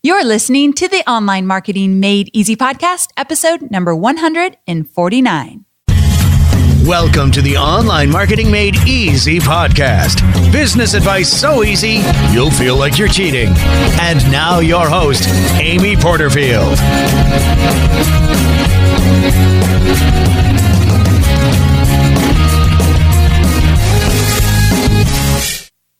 You're listening to the Online Marketing Made Easy podcast, episode number 149. Welcome to the Online Marketing Made Easy podcast. Business advice so easy, you'll feel like you're cheating. And now your host, Amy Porterfield.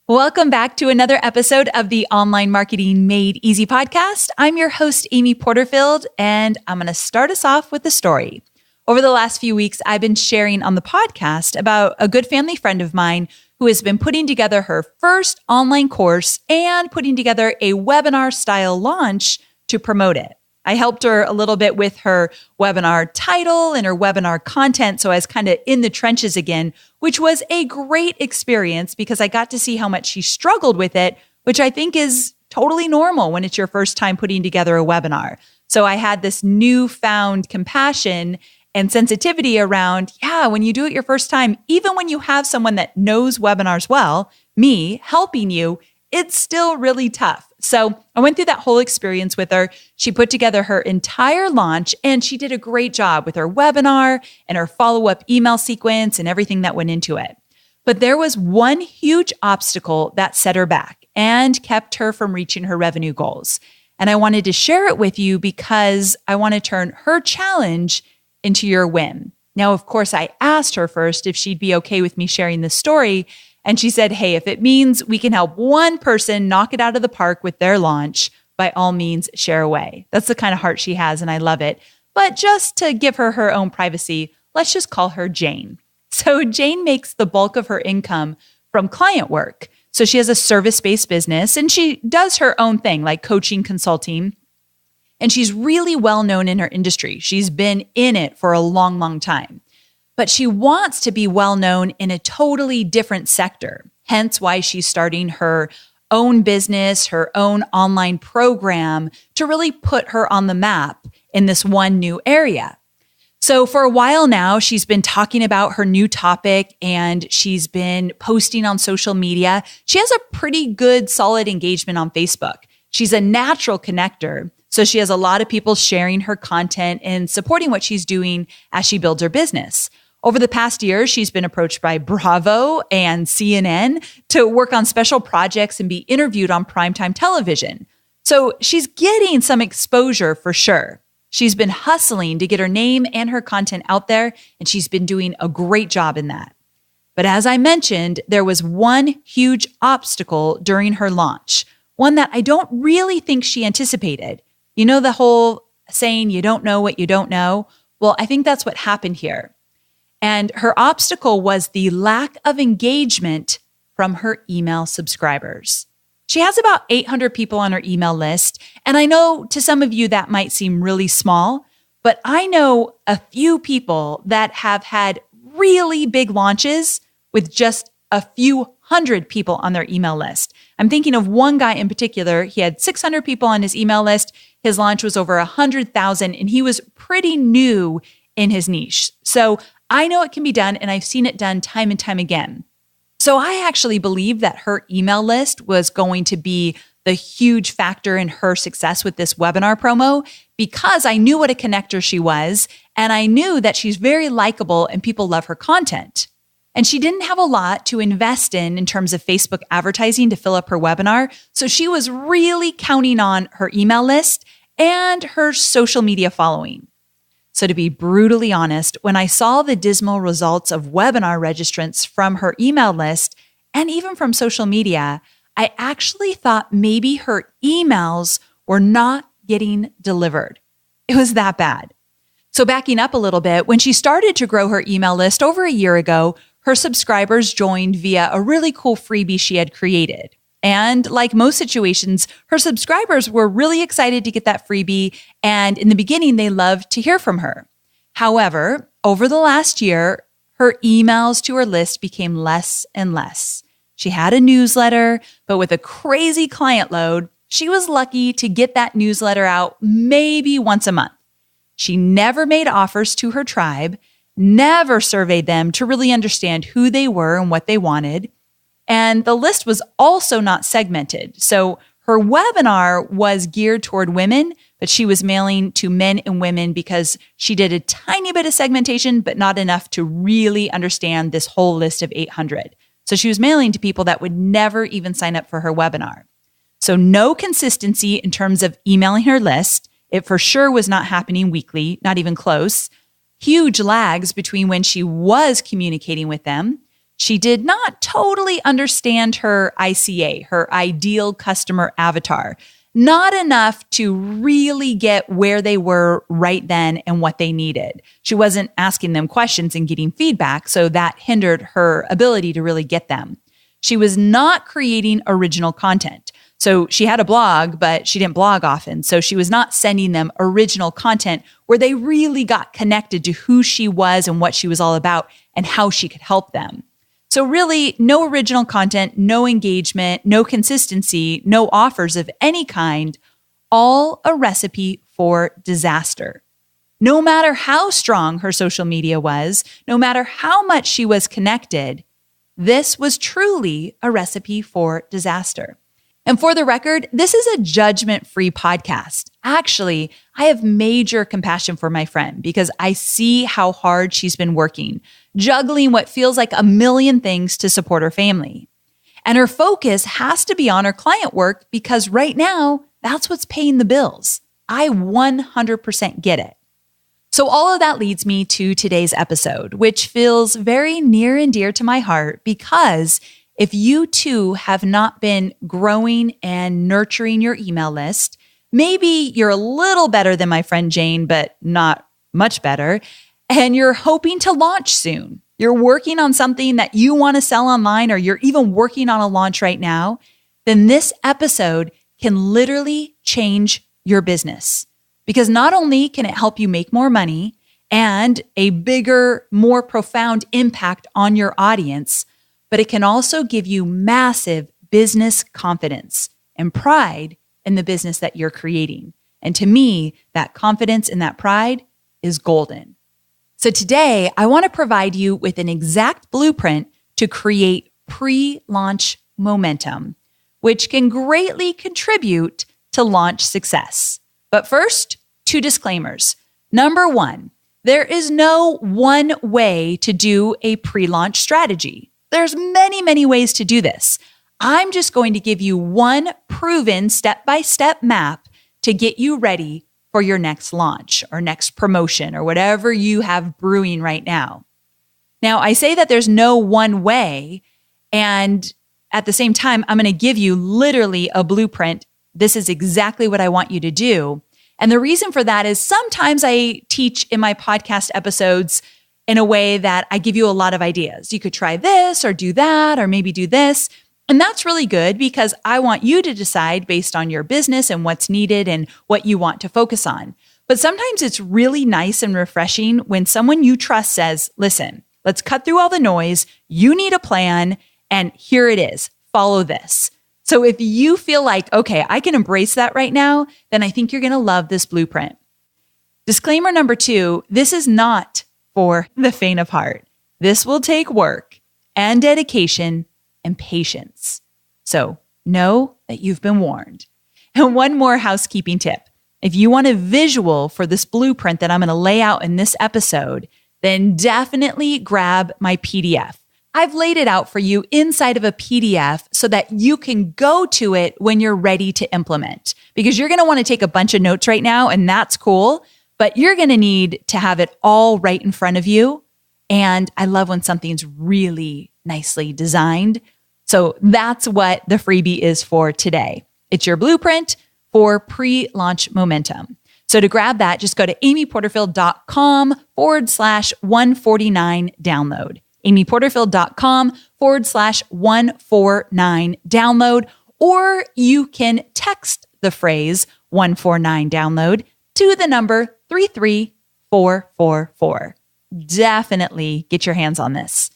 Welcome back to another episode of the Online Marketing Made Easy podcast. I'm your host, Amy Porterfield, and I'm going to start us off with a story. Over the last few weeks, I've been sharing on the podcast about a good family friend of mine who has been putting together her first online course and putting together a webinar style launch to promote it. I helped her a little bit with her webinar title and her webinar content, so I was kind of in the trenches again, which was a great experience because I got to see how much she struggled with it, which I think is totally normal when it's your first time putting together a webinar. So I had this newfound compassion and sensitivity around, when you do it your first time, even when you have someone that knows webinars well, me helping you, it's still really tough. So I went through that whole experience with her. She put together her entire launch and she did a great job with her webinar and her follow-up email sequence and everything that went into it. But there was one huge obstacle that set her back and kept her from reaching her revenue goals. And I wanted to share it with you because I want to turn her challenge into your win. Now, of course, I asked her first if she'd be okay with me sharing this story. And she said, hey, if it means we can help one person knock it out of the park with their launch, by all means, share away. That's the kind of heart she has, and I love it. But just to give her her own privacy, let's just call her Jane. So Jane makes the bulk of her income from client work. So she has a service-based business, and she does her own thing, like coaching, consulting. And she's really well known in her industry. She's been in it for a long, long time. But she wants to be well known in a totally different sector, hence why she's starting her own business, her own online program to really put her on the map in this one new area. So for a while now, she's been talking about her new topic and she's been posting on social media. She has a pretty good, solid engagement on Facebook. She's a natural connector. So she has a lot of people sharing her content and supporting what she's doing as she builds her business. Over the past year, she's been approached by Bravo and CNN to work on special projects and be interviewed on primetime television. So she's getting some exposure for sure. She's been hustling to get her name and her content out there, and she's been doing a great job in that. But as I mentioned, there was one huge obstacle during her launch, one that I don't really think she anticipated. You know the whole saying, you don't know what you don't know? Well, I think that's what happened here. And her obstacle was the lack of engagement from her email subscribers. She has about 800 people on her email list. And I know to some of you that might seem really small, but I know a few people that have had really big launches with just a few hundred people on their email list. I'm thinking of one guy in particular. He had 600 people on his email list. His launch was over 100,000 and he was pretty new in his niche. So I know it can be done, and I've seen it done time and time again. So I actually believe that her email list was going to be the huge factor in her success with this webinar promo because I knew what a connector she was, and I knew that she's very likable and people love her content. And she didn't have a lot to invest in terms of Facebook advertising to fill up her webinar, so she was really counting on her email list and her social media following. So to be brutally honest, when I saw the dismal results of webinar registrants from her email list and even from social media, I actually thought maybe her emails were not getting delivered. It was that bad. So backing up a little bit, when she started to grow her email list over a year ago, her subscribers joined via a really cool freebie she had created. And like most situations, her subscribers were really excited to get that freebie. And in the beginning, they loved to hear from her. However, over the last year, her emails to her list became less and less. She had a newsletter, but with a crazy client load, she was lucky to get that newsletter out maybe once a month. She never made offers to her tribe, never surveyed them to really understand who they were and what they wanted. And the list was also not segmented. So Her webinar was geared toward women, but she was mailing to men and women because she did a tiny bit of segmentation, but not enough to really understand this whole list of 800. So she was mailing to people that would never even sign up for her webinar. So no consistency in terms of emailing her list. It for sure was not happening weekly, not even close. Huge lags between when she was communicating with them. She did not totally understand her ICA, her ideal customer avatar. Not enough to really get where they were right then and what they needed. She wasn't asking them questions and getting feedback, so that hindered her ability to really get them. She was not creating original content. So she had a blog, but she didn't blog often. So she was not sending them original content where they really got connected to who she was and what she was all about and how she could help them. So really, no original content, no engagement, no consistency, no offers of any kind, all a recipe for disaster. No matter how strong her social media was, no matter how much she was connected, this was truly a recipe for disaster. And for the record, this is a judgment-free podcast. Actually, I have major compassion for my friend because I see how hard she's been working, juggling what feels like a million things to support her family. And her focus has to be on her client work because right now, that's what's paying the bills. I 100% get it. So all of that leads me to today's episode, which feels very near and dear to my heart because if you too have not been growing and nurturing your email list, maybe you're a little better than my friend Jane, but not much better, and you're hoping to launch soon. You're working on something that you want to sell online, or you're even working on a launch right now, then this episode can literally change your business. Because not only can it help you make more money and a bigger, more profound impact on your audience, but it can also give you massive business confidence and pride in the business that you're creating. And to me, that confidence and that pride is golden. So today, I want to provide you with an exact blueprint to create pre-launch momentum, which can greatly contribute to launch success. But first, 2 disclaimers. Number 1, there is no one way to do a pre-launch strategy. There's many, many ways to do this. I'm just going to give you one proven step-by-step map to get you ready for your next launch or next promotion or whatever you have brewing right now. Now, I say that there's no one way, and at the same time, I'm going to give you literally a blueprint. This is exactly what I want you to do. And the reason for that is sometimes I teach in my podcast episodes in a way that I give you a lot of ideas. You could try this or do that, or maybe do this. And that's really good because I want you to decide based on your business and what's needed and what you want to focus on. But sometimes it's really nice and refreshing when someone you trust says, listen, let's cut through all the noise. You need a plan, and here it is. Follow this. So if you feel like, okay, I can embrace that right now, then I think you're going to love this blueprint. Disclaimer number 2, this is not for the faint of heart. This will take work and dedication and patience. So know that you've been warned. And one more housekeeping tip. If you want a visual for this blueprint that I'm going to lay out in this episode, then definitely grab my PDF. I've laid it out for you inside of a PDF so that you can go to it when you're ready to implement. Because you're going to want to take a bunch of notes right now, and that's cool, but you're going to need to have it all right in front of you. And I love when something's really nicely designed. So that's what the freebie is for today. It's your blueprint for pre-launch momentum. So to grab that, just go to amyporterfield.com/149 download. amyporterfield.com/149 download, or you can text the phrase 149 download to the number 33444. Definitely get your hands on this.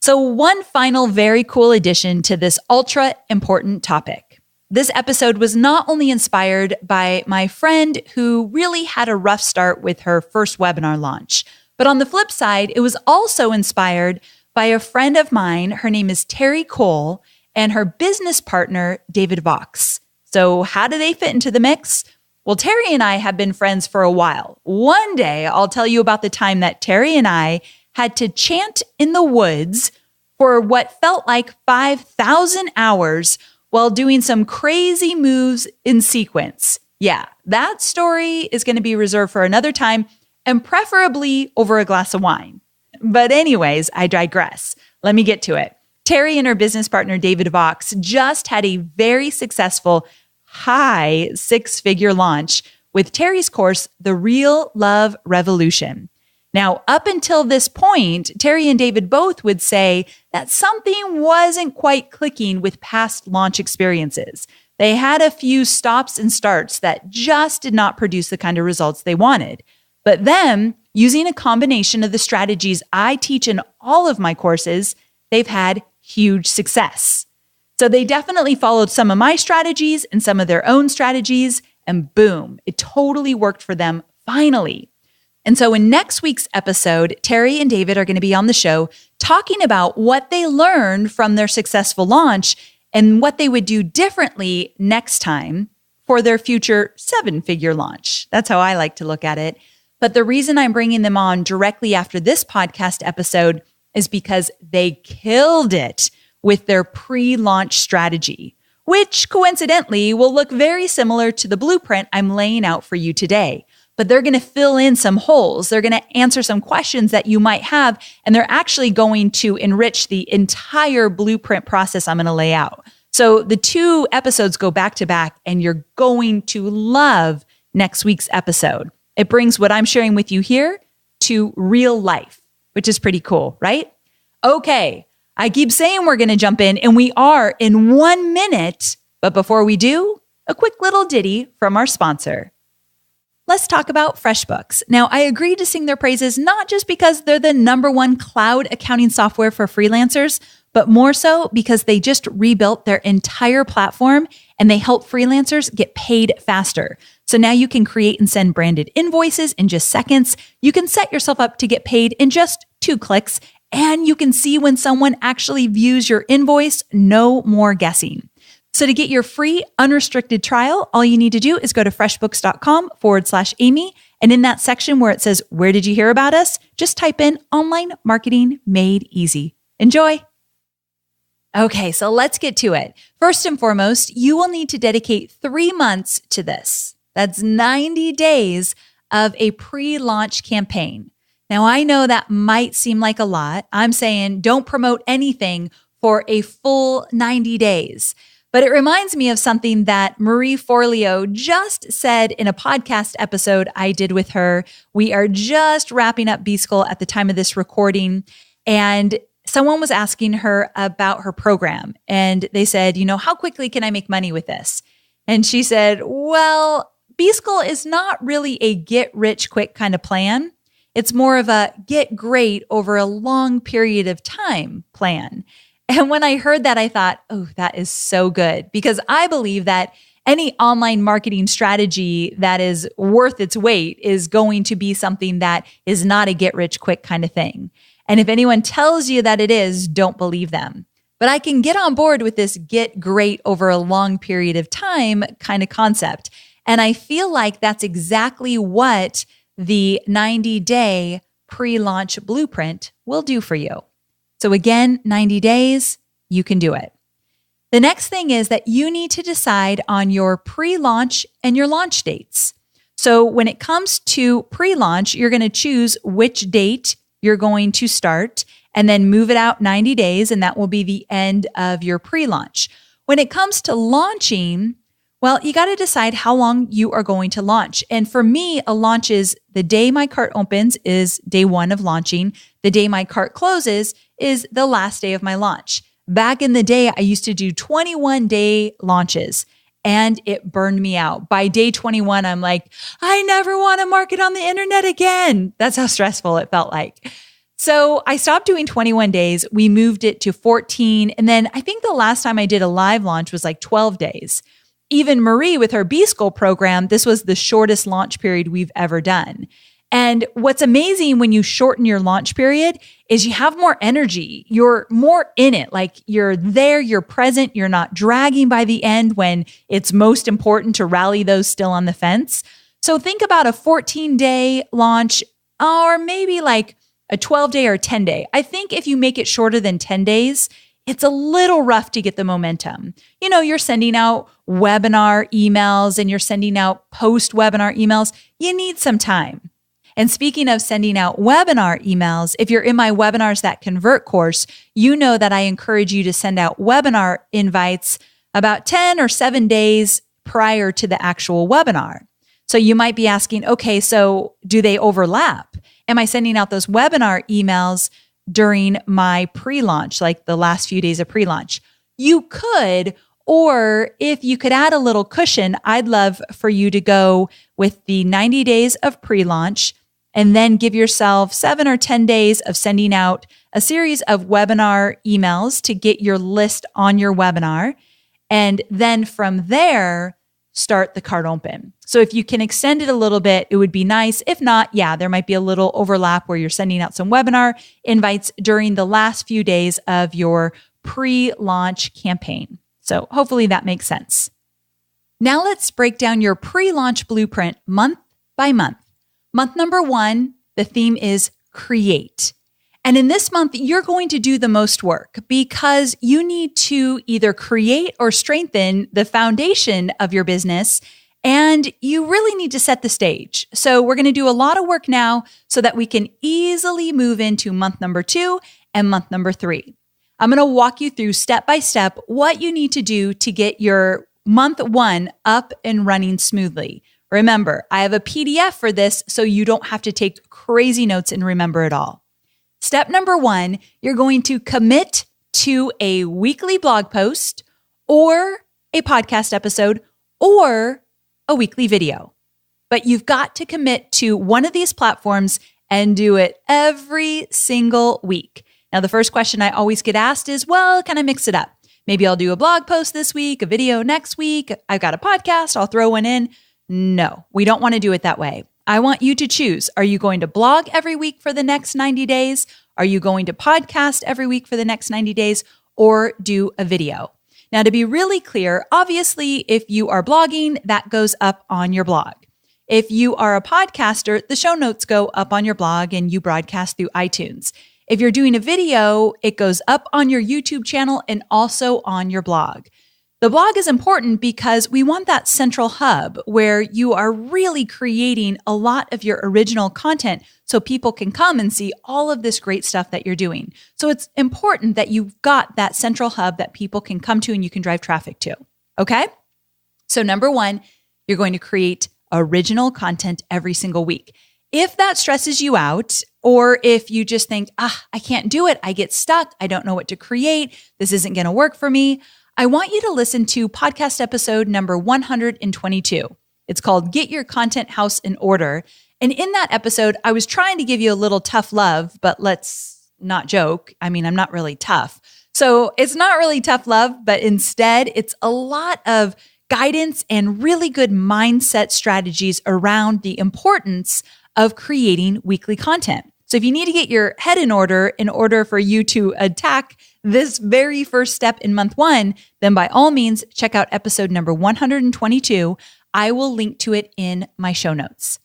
So one final very cool addition to this ultra important topic. This episode was not only inspired by my friend who really had a rough start with her first webinar launch, but on the flip side, it was also inspired by a friend of mine. Her name is Terry Cole, and her business partner, David Vox. So how do they fit into the mix? Well, Terry and I have been friends for a while. One day, I'll tell you about the time that Terry and I had to chant in the woods for what felt like 5,000 hours while doing some crazy moves in sequence. Yeah, that story is going to be reserved for another time and preferably over a glass of wine. But anyways, I digress. Let me get to it. Terry and her business partner, David Vox, just had a very successful high six-figure launch with Terry's course, The Real Love Revolution. Now, up until this point, Terry and David both would say that something wasn't quite clicking with past launch experiences. They had a few stops and starts that just did not produce the kind of results they wanted. But then, using a combination of the strategies I teach in all of my courses, they've had huge success. So they definitely followed some of my strategies and some of their own strategies, and boom, it totally worked for them finally. And so in next week's episode, Terry and David are going to be on the show talking about what they learned from their successful launch and what they would do differently next time for their future 7-figure launch. That's how I like to look at it. But the reason I'm bringing them on directly after this podcast episode is because they killed it with their pre-launch strategy, which coincidentally will look very similar to the blueprint I'm laying out for you today. But they're going to fill in some holes. They're going to answer some questions that you might have, and they're actually going to enrich the entire blueprint process I'm going to lay out. So the 2 episodes go back to back, and you're going to love next week's episode. It brings what I'm sharing with you here to real life, which is pretty cool, right? Okay, I keep saying we're going to jump in, and we are in 1 minute. But before we do, a quick little ditty from our sponsor. Let's talk about FreshBooks. Now, I agreed to sing their praises not just because they're the #1 cloud accounting software for freelancers, but more so because they just rebuilt their entire platform and they help freelancers get paid faster. So now you can create and send branded invoices in just seconds. You can set yourself up to get paid in just 2 clicks, and you can see when someone actually views your invoice. No more guessing. So to get your free unrestricted trial, all you need to do is go to freshbooks.com/Amy. And in that section where it says, "Where did you hear about us?" just type in "Online Marketing Made Easy." Enjoy. Okay, so let's get to it. First and foremost, you will need to dedicate 3 months to this. That's 90 days of a pre-launch campaign. Now, I know that might seem like a lot. I'm saying don't promote anything for a full 90 days. But it reminds me of something that Marie Forleo just said in a podcast episode I did with her. We are just wrapping up B-School at the time of this recording, and someone was asking her about her program. And they said, how quickly can I make money with this? And she said, well, B-School is not really a get-rich-quick kind of plan. It's more of a get great over a long period of time plan. And when I heard that, I thought, oh, that is so good, because I believe that any online marketing strategy that is worth its weight is going to be something that is not a get rich quick kind of thing. And if anyone tells you that it is, don't believe them. But I can get on board with this get great over a long period of time kind of concept. And I feel like that's exactly what the 90-day pre-launch blueprint will do for you. So again, 90 days, you can do it. The next thing is that you need to decide on your pre-launch and your launch dates. So when it comes to pre-launch, you're going to choose which date you're going to start and then move it out 90 days, and that will be the end of your pre-launch. When it comes to launching, well, you got to decide how long you are going to launch. And for me, a launch is the day my cart opens is day 1 of launching. The day my cart closes is the last day of my launch. Back in the day, I used to do 21-day launches, and it burned me out. By day 21, I'm like, I never want to market on the internet again. That's how stressful it felt like. So I stopped doing 21 days. We moved it to 14. And then I think the last time I did a live launch was like 12 days. Even Marie with her B-School program, this was the shortest launch period we've ever done. And what's amazing when you shorten your launch period is you have more energy. You're more in it. Like you're there, you're present, you're not dragging by the end when it's most important to rally those still on the fence. So think about a 14-day launch or maybe like a 12-day or 10-day. I think if you make it shorter than 10 days, it's a little rough to get the momentum. You're sending out webinar emails and you're sending out post-webinar emails. You need some time. And speaking of sending out webinar emails, if you're in my Webinars That Convert course, you know that I encourage you to send out webinar invites about 10 or 7 days prior to the actual webinar. So you might be asking, okay, so do they overlap? Am I sending out those webinar emails during my pre-launch, like the last few days of pre-launch? You could, or if you could add a little cushion, I'd love for you to go with the 90 days of pre-launch and then give yourself 7 or 10 days of sending out a series of webinar emails to get your list on your webinar. And then from there, start the cart open. So if you can extend it a little bit, it would be nice. If not, there might be a little overlap where you're sending out some webinar invites during the last few days of your pre-launch campaign. So hopefully that makes sense. Now let's break down your pre-launch blueprint month by month. Month number 1, the theme is create. And in this month, you're going to do the most work because you need to either create or strengthen the foundation of your business, and you really need to set the stage. So we're going to do a lot of work now so that we can easily move into month number 2 and month number 3. I'm going to walk you through step by step what you need to do to get your month 1 up and running smoothly. Remember, I have a PDF for this so you don't have to take crazy notes and remember it all. Step number 1, you're going to commit to a weekly blog post or a podcast episode or a weekly video. But you've got to commit to one of these platforms and do it every single week. Now, the first question I always get asked is, well, can I mix it up? Maybe I'll do a blog post this week, a video next week. I've got a podcast, I'll throw one in. No, we don't want to do it that way. I want you to choose. Are you going to blog every week for the next 90 days? Are you going to podcast every week for the next 90 days or do a video? Now, to be really clear, obviously, if you are blogging, that goes up on your blog. If you are a podcaster, the show notes go up on your blog and you broadcast through iTunes. If you're doing a video, it goes up on your YouTube channel and also on your blog. The blog is important because we want that central hub where you are really creating a lot of your original content so people can come and see all of this great stuff that you're doing. So it's important that you've got that central hub that people can come to and you can drive traffic to. Okay? So number 1, you're going to create original content every single week. If that stresses you out, or if you just think, I can't do it, I get stuck, I don't know what to create, this isn't going to work for me, I want you to listen to podcast episode number 122. It's called Get Your Content House in Order. And in that episode, I was trying to give you a little tough love, but let's not joke. I mean, I'm not really tough. So it's not really tough love, but instead it's a lot of guidance and really good mindset strategies around the importance of creating weekly content. So if you need to get your head in order for you to attack this very first step in month 1, then by all means, check out episode number 122. I will link to it in my show notes.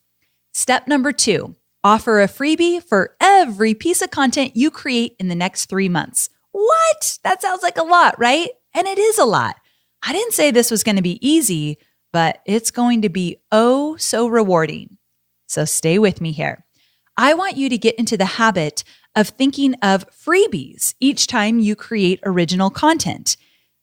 Step number 2, offer a freebie for every piece of content you create in the next 3 months. What? That sounds like a lot, right? And it is a lot. I didn't say this was going to be easy, but it's going to be oh so rewarding. So stay with me here. I want you to get into the habit of thinking of freebies each time you create original content.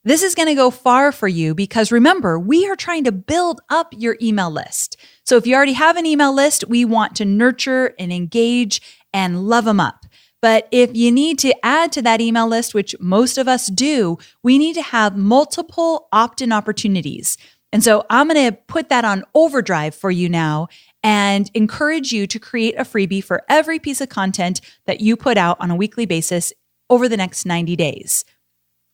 This is going to go far for you because remember, we are trying to build up your email list. So if you already have an email list, we want to nurture and engage and love them up. But if you need to add to that email list, which most of us do, we need to have multiple opt-in opportunities. And so I'm going to put that on overdrive for you now and encourage you to create a freebie for every piece of content that you put out on a weekly basis over the next 90 days.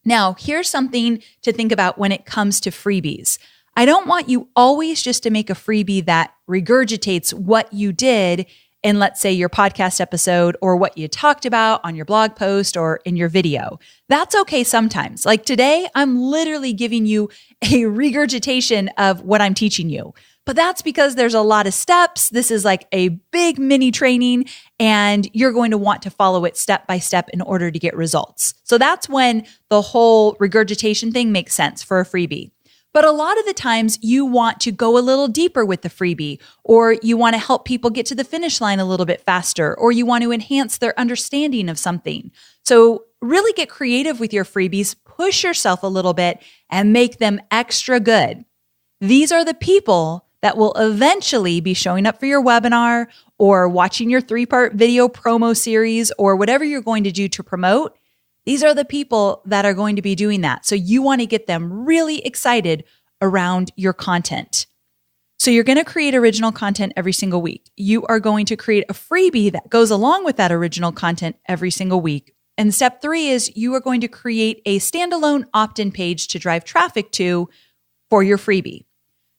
Now, here's something to think about when it comes to freebies. I don't want you always just to make a freebie that regurgitates what you did in, let's say, your podcast episode or what you talked about on your blog post or in your video. That's okay sometimes. Like today, I'm literally giving you a regurgitation of what I'm teaching you. But that's because there's a lot of steps. This is like a big mini training, and you're going to want to follow it step by step in order to get results. So that's when the whole regurgitation thing makes sense for a freebie. But a lot of the times you want to go a little deeper with the freebie, or you want to help people get to the finish line a little bit faster, or you want to enhance their understanding of something. So really get creative with your freebies, push yourself a little bit, and make them extra good. These are the people that will eventually be showing up for your webinar or watching your 3-part video promo series or whatever you're going to do to promote. These are the people that are going to be doing that. So you want to get them really excited around your content. So you're going to create original content every single week. You are going to create a freebie that goes along with that original content every single week. And step 3 is you are going to create a standalone opt-in page to drive traffic to for your freebie.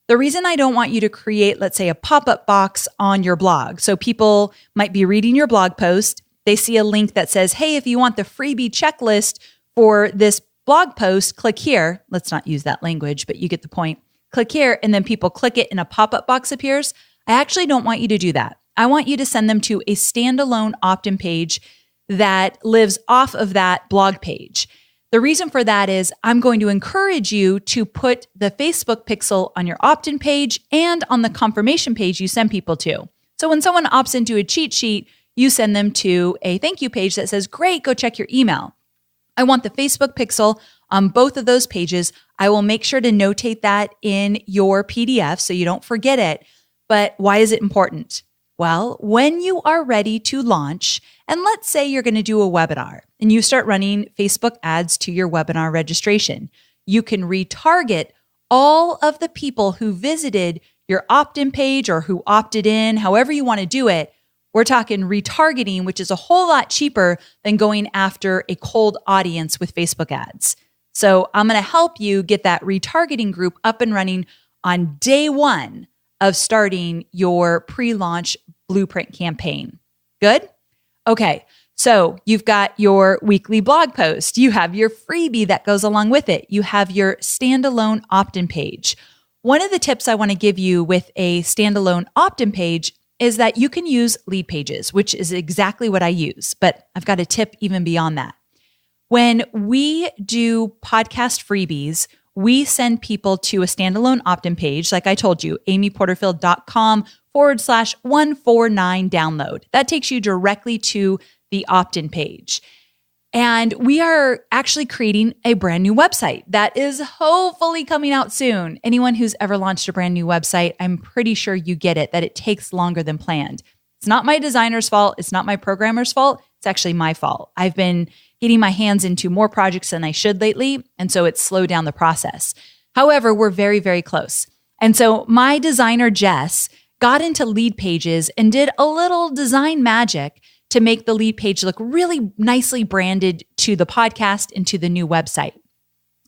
The reason I don't want you to create, let's say, a pop-up box on your blog. So people might be reading your blog post. They see a link that says, hey, if you want the freebie checklist for this blog post, click here. Let's not use that language, but you get the point. Click here, and then people click it and a pop-up box appears. I actually don't want you to do that. I want you to send them to a standalone opt-in page that lives off of that blog page. The reason for that is I'm going to encourage you to put the Facebook pixel on your opt-in page and on the confirmation page you send people to. So when someone opts into a cheat sheet, you send them to a thank you page that says, great, go check your email. I want the Facebook pixel on both of those pages. I will make sure to notate that in your PDF so you don't forget it. But why is it important? Well, when you are ready to launch, and let's say you're going to do a webinar and you start running Facebook ads to your webinar registration, you can retarget all of the people who visited your opt-in page or who opted in, however you want to do it. We're talking retargeting, which is a whole lot cheaper than going after a cold audience with Facebook ads. So I'm going to help you get that retargeting group up and running on day 1 of starting your pre-launch blueprint campaign. Good? Okay, so you've got your weekly blog post. You have your freebie that goes along with it. You have your standalone opt-in page. One of the tips I want to give you with a standalone opt-in page is that you can use lead pages, which is exactly what I use, but I've got a tip even beyond that. When we do podcast freebies, we send people to a standalone opt-in page, like I told you, amyporterfield.com/149 download. That takes you directly to the opt-in page. And we are actually creating a brand new website that is hopefully coming out soon. Anyone who's ever launched a brand new website, I'm pretty sure you get it, that it takes longer than planned. It's not my designer's fault. It's not my programmer's fault. It's actually my fault. I've been getting my hands into more projects than I should lately, and so it's slowed down the process. However, we're very, very close. And so my designer, Jess, got into lead pages and did a little design magic to make the lead page look really nicely branded to the podcast and to the new website.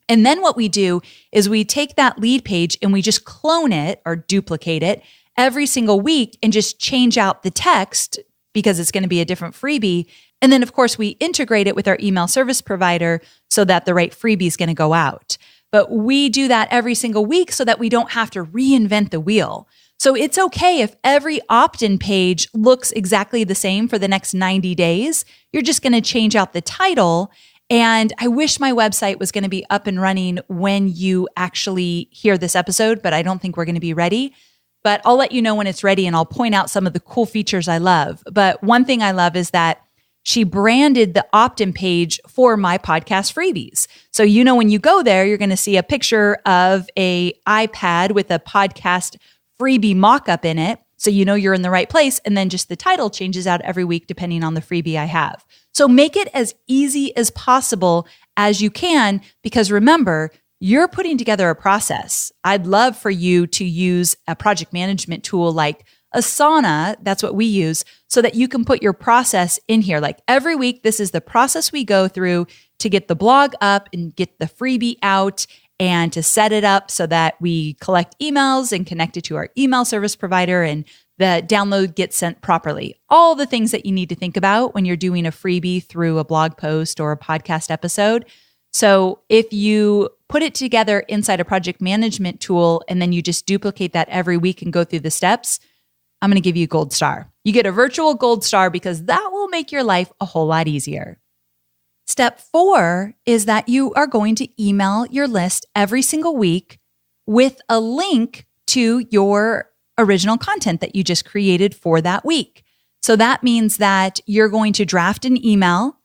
And then what we do is we take that lead page and we just clone it or duplicate it every single week and just change out the text because it's going to be a different freebie. And then, of course, we integrate it with our email service provider so that the right freebie is going to go out. But we do that every single week so that we don't have to reinvent the wheel. So it's okay if every opt-in page looks exactly the same for the next 90 days. You're just going to change out the title. And I wish my website was going to be up and running when you actually hear this episode, but I don't think we're going to be ready. But I'll let you know when it's ready and I'll point out some of the cool features I love. But one thing I love is that she branded the opt-in page for my podcast freebies. So, when you go there, you're going to see a picture of an iPad with a podcast freebie mock-up in it. So you're in the right place. And then just the title changes out every week depending on the freebie I have. So make it as easy as possible as you can, because remember, you're putting together a process. I'd love for you to use a project management tool like Asana, that's what we use, so that you can put your process in here. Like every week, this is the process we go through to get the blog up and get the freebie out and to set it up so that we collect emails and connect it to our email service provider and the download gets sent properly. All the things that you need to think about when you're doing a freebie through a blog post or a podcast episode. So if you put it together inside a project management tool and then you just duplicate that every week and go through the steps, I'm going to give you a gold star. You get a virtual gold star because that will make your life a whole lot easier. Step 4 is that you are going to email your list every single week with a link to your original content that you just created for that week. So that means that you're going to draft an email,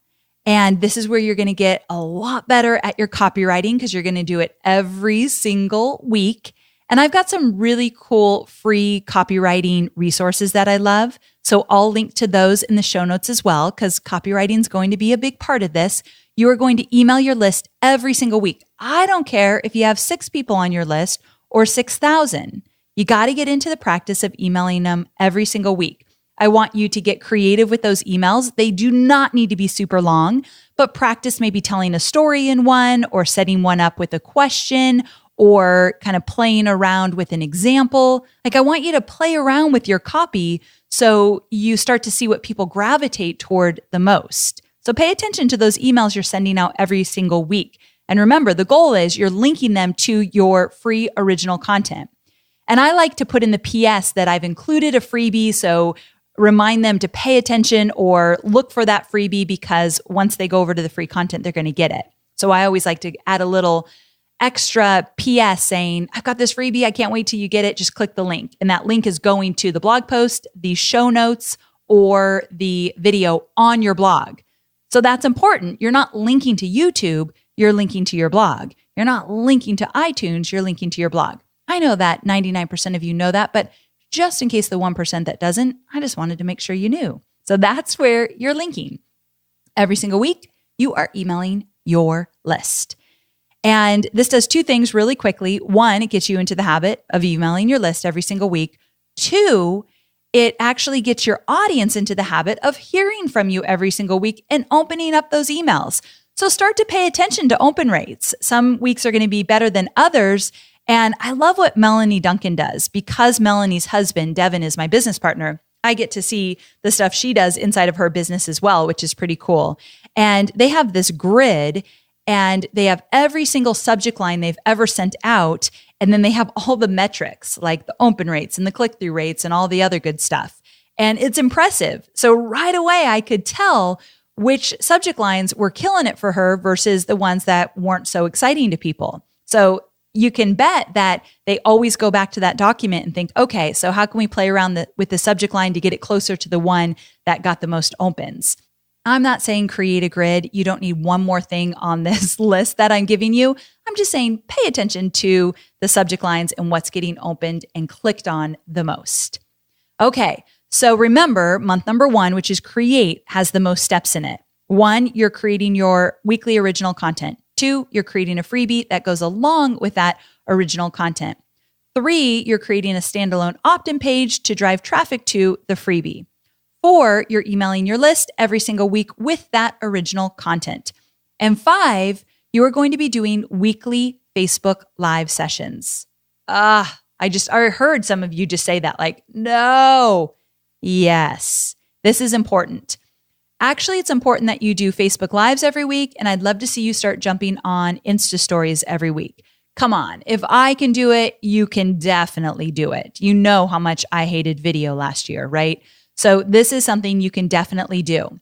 and this is where you're going to get a lot better at your copywriting because you're going to do it every single week. And I've got some really cool free copywriting resources that I love. So I'll link to those in the show notes as well, because copywriting is going to be a big part of this. You are going to email your list every single week. I don't care if you have 6 people on your list or 6,000. You got to get into the practice of emailing them every single week. I want you to get creative with those emails. They do not need to be super long, but practice maybe telling a story in one or setting one up with a question or kind of playing around with an example. Like, I want you to play around with your copy so you start to see what people gravitate toward the most. So pay attention to those emails you're sending out every single week. And remember, the goal is you're linking them to your free original content. And I like to put in the PS that I've included a freebie, so remind them to pay attention or look for that freebie, because once they go over to the free content, they're going to get it. So I always like to add a little extra PS saying, I've got this freebie. I can't wait till you get it. Just click the link. And that link is going to the blog post, the show notes, or the video on your blog. So that's important. You're not linking to YouTube. You're linking to your blog. You're not linking to iTunes. You're linking to your blog. I know that 99% of you know that, but just in case the 1% that doesn't, I just wanted to make sure you knew. So that's where you're linking. Every single week, you are emailing your list. And this does 2 things really quickly. 1, it gets you into the habit of emailing your list every single week. 2, it actually gets your audience into the habit of hearing from you every single week and opening up those emails. So start to pay attention to open rates. Some weeks are going to be better than others. And I love what Melanie Duncan does, because Melanie's husband, Devin, is my business partner. I get to see the stuff she does inside of her business as well, which is pretty cool. And they have this grid, and they have every single subject line they've ever sent out. And then they have all the metrics like the open rates and the click-through rates and all the other good stuff. And it's impressive. So right away, I could tell which subject lines were killing it for her versus the ones that weren't so exciting to people. So you can bet that they always go back to that document and think, okay, so how can we play around with the subject line to get it closer to the one that got the most opens? I'm not saying create a grid. You don't need one more thing on this list that I'm giving you. I'm just saying pay attention to the subject lines and what's getting opened and clicked on the most. Okay, so remember, month number 1, which is create, has the most steps in it. 1, you're creating your weekly original content. 2, you're creating a freebie that goes along with that original content. 3, you're creating a standalone opt-in page to drive traffic to the freebie. 4, you're emailing your list every single week with that original content. And 5, you are going to be doing weekly Facebook Live sessions. I heard some of you just say that, like, no. Yes, this is important. Actually, it's important that you do Facebook Lives every week, and I'd love to see you start jumping on Insta Stories every week. Come on, if I can do it, you can definitely do it. You know how much I hated video last year, right? So this is something you can definitely do.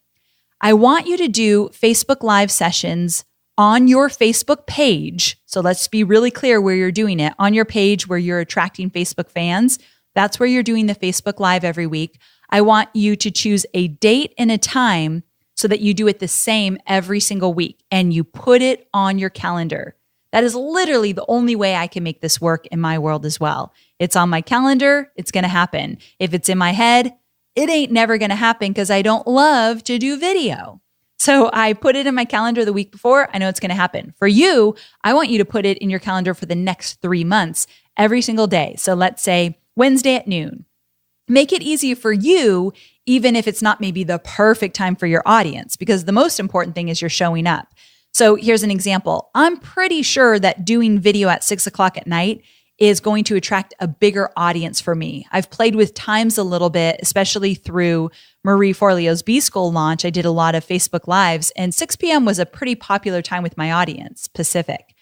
I want you to do Facebook Live sessions on your Facebook page. So let's be really clear where you're doing it. On your page where you're attracting Facebook fans, that's where you're doing the Facebook Live every week. I want you to choose a date and a time so that you do it the same every single week and you put it on your calendar. That is literally the only way I can make this work in my world as well. It's on my calendar, it's going to happen. If it's in my head, it ain't never going to happen because I don't love to do video. So I put it in my calendar the week before. I know it's going to happen. For you, I want you to put it in your calendar for the next 3 months, every single day. So let's say Wednesday at noon. Make it easy for you, even if it's not maybe the perfect time for your audience, because the most important thing is you're showing up. So here's an example. I'm pretty sure that doing video at 6 o'clock at night is going to attract a bigger audience for me. I've played with times a little bit, especially through Marie Forleo's B-School launch. I did a lot of Facebook Lives, and 6 p.m. was a pretty popular time with my audience, Pacific.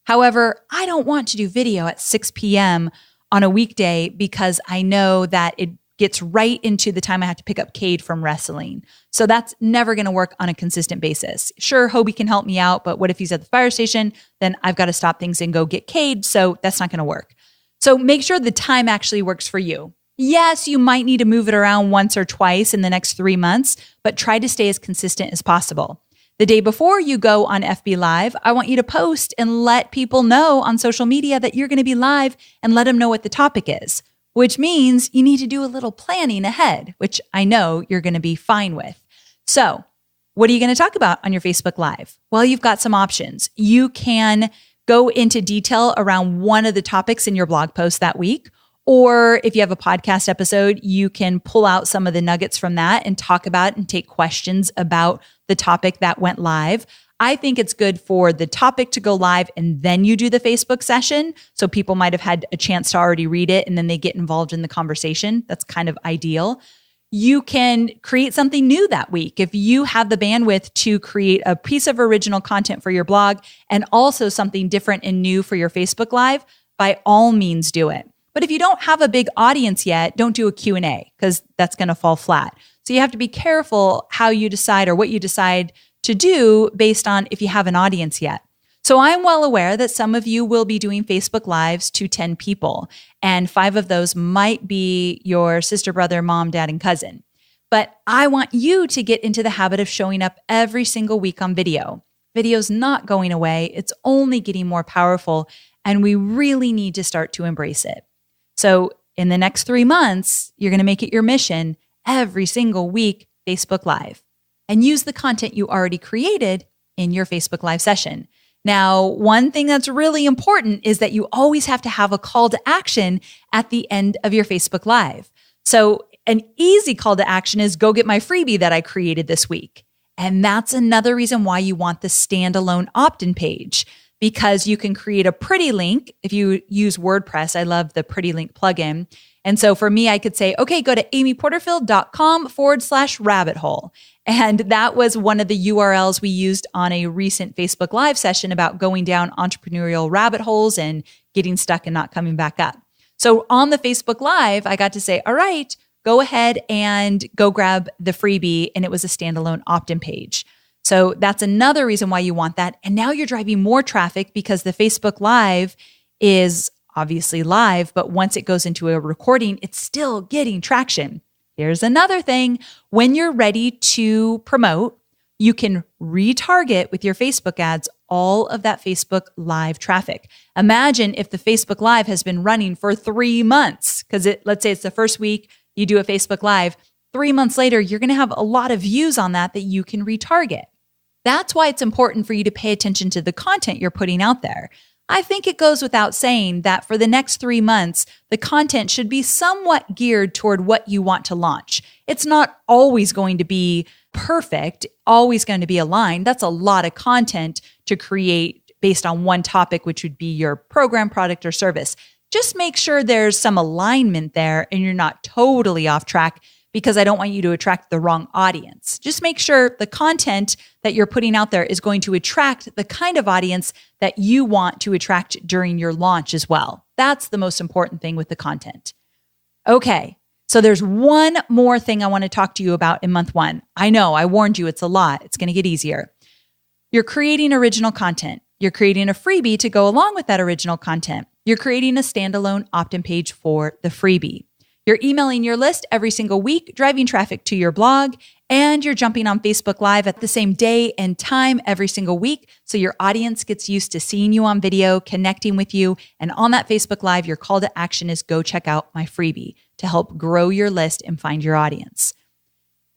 However, I don't want to do video at 6 p.m. on a weekday because I know that it gets right into the time I have to pick up Cade from wrestling. So that's never going to work on a consistent basis. Sure, Hobie can help me out, but what if he's at the fire station? Then I've got to stop things and go get Cade. So that's not going to work. So make sure the time actually works for you. Yes, you might need to move it around once or twice in the next 3 months, but try to stay as consistent as possible. The day before you go on FB Live, I want you to post and let people know on social media that you're going to be live and let them know what the topic is, which means you need to do a little planning ahead, which I know you're going to be fine with. So what are you going to talk about on your Facebook Live? Well, you've got some options. You can go into detail around one of the topics in your blog post that week. Or if you have a podcast episode, you can pull out some of the nuggets from that and talk about and take questions about the topic that went live. I think it's good for the topic to go live and then you do the Facebook session. So people might have had a chance to already read it and then they get involved in the conversation. That's kind of ideal. You can create something new that week. If you have the bandwidth to create a piece of original content for your blog and also something different and new for your Facebook Live, by all means do it. But if you don't have a big audience yet, don't do a Q&A because that's going to fall flat. So you have to be careful how you decide or what you decide to do based on if you have an audience yet. So I'm well aware that some of you will be doing Facebook Lives to 10 people, and 5 of those might be your sister, brother, mom, dad, and cousin. But I want you to get into the habit of showing up every single week on video. Video's not going away. It's only getting more powerful, and we really need to start to embrace it. So in the next 3 months, you're going to make it your mission every single week, Facebook Live, and use the content you already created in your Facebook Live session. Now, one thing that's really important is that you always have to have a call to action at the end of your Facebook Live. So an easy call to action is go get my freebie that I created this week. And that's another reason why you want the standalone opt-in page, because you can create a pretty link. If you use WordPress, I love the pretty link plugin. And so for me, I could say, okay, go to amyporterfield.com/rabbit hole. And that was one of the URLs we used on a recent Facebook Live session about going down entrepreneurial rabbit holes and getting stuck and not coming back up. So on the Facebook Live, I got to say, all right, go ahead and go grab the freebie. And it was a standalone opt-in page. So that's another reason why you want that. And now you're driving more traffic because the Facebook Live is obviously live, but once it goes into a recording, it's still getting traction. Here's another thing. When you're ready to promote, you can retarget with your Facebook ads all of that Facebook Live traffic. Imagine if the Facebook Live has been running for 3 months, because let's say it's the first week you do a Facebook Live. 3 months later, you're going to have a lot of views on that you can retarget. That's why it's important for you to pay attention to the content you're putting out there. I think it goes without saying that for the next 3 months, the content should be somewhat geared toward what you want to launch. It's not always going to be perfect, always going to be aligned. That's a lot of content to create based on one topic, which would be your program, product, or service. Just make sure there's some alignment there and you're not totally off track, because I don't want you to attract the wrong audience. Just make sure the content that you're putting out there is going to attract the kind of audience that you want to attract during your launch as well. That's the most important thing with the content. Okay, so there's one more thing I want to talk to you about in month 1. I know, I warned you, it's a lot. It's going to get easier. You're creating original content. You're creating a freebie to go along with that original content. You're creating a standalone opt-in page for the freebie. You're emailing your list every single week, driving traffic to your blog, and you're jumping on Facebook Live at the same day and time every single week so your audience gets used to seeing you on video, connecting with you, and on that Facebook Live, your call to action is go check out my freebie to help grow your list and find your audience.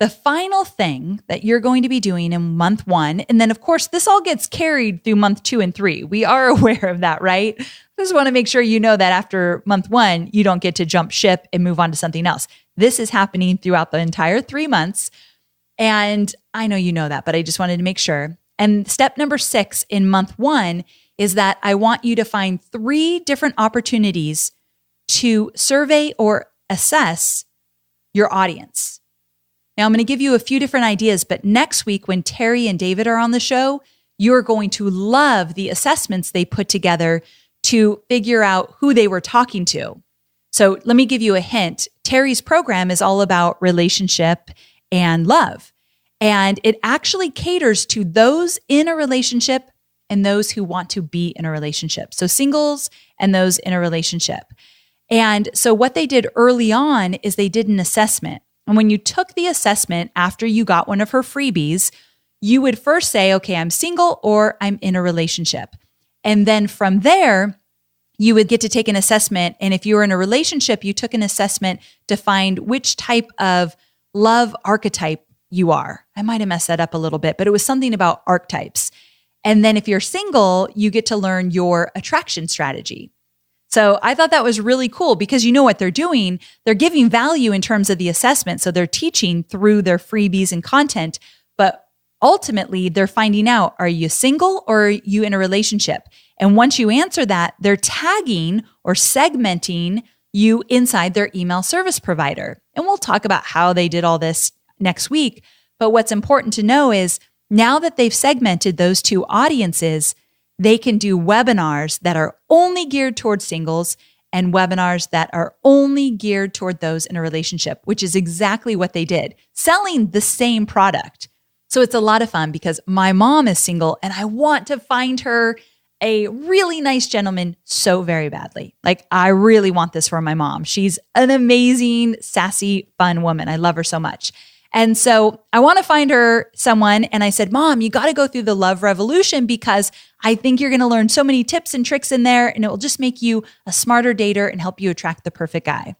The final thing that you're going to be doing in month 1, and then of course, this all gets carried through month 2 and 3. We are aware of that, right? Just want to make sure you know that after month 1, you don't get to jump ship and move on to something else. This is happening throughout the entire 3 months. And I know you know that, but I just wanted to make sure. And step number 6 in month 1 is that I want you to find 3 different opportunities to survey or assess your audience. Now, I'm going to give you a few different ideas, but next week when Terry and David are on the show, you're going to love the assessments they put together to figure out who they were talking to. So let me give you a hint. Terry's program is all about relationship and love, and it actually caters to those in a relationship and those who want to be in a relationship. So singles and those in a relationship. And so what they did early on is they did an assessment. And when you took the assessment after you got one of her freebies, you would first say, okay, I'm single or I'm in a relationship. And then from there, you would get to take an assessment. And if you were in a relationship, you took an assessment to find which type of love archetype you are. I might have messed that up a little bit, but it was something about archetypes. And then if you're single, you get to learn your attraction strategy. So I thought that was really cool because you know what they're doing. They're giving value in terms of the assessment. So they're teaching through their freebies and content, but ultimately they're finding out, are you single or are you in a relationship? And once you answer that, they're tagging or segmenting you inside their email service provider. And we'll talk about how they did all this next week. But what's important to know is now that they've segmented those 2 audiences, they can do webinars that are only geared towards singles and webinars that are only geared toward those in a relationship, which is exactly what they did, selling the same product. So it's a lot of fun because my mom is single and I want to find her a really nice gentleman so very badly. Like, I really want this for my mom. She's an amazing, sassy, fun woman. I love her so much. And so I want to find her someone. And I said, Mom, you got to go through the Love Revolution because I think you're going to learn so many tips and tricks in there, and it will just make you a smarter dater and help you attract the perfect guy.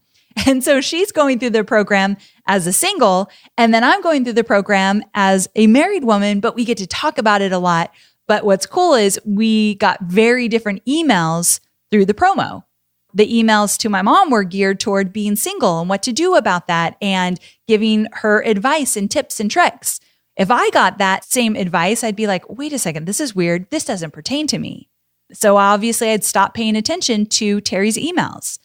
And so she's going through the program as a single, and then I'm going through the program as a married woman, but we get to talk about it a lot. But what's cool is we got very different emails through the promo. The emails to my mom were geared toward being single and what to do about that and giving her advice and tips and tricks. If I got that same advice, I'd be like, wait a second, this is weird. This doesn't pertain to me. So obviously I'd stop paying attention to Terry's emails.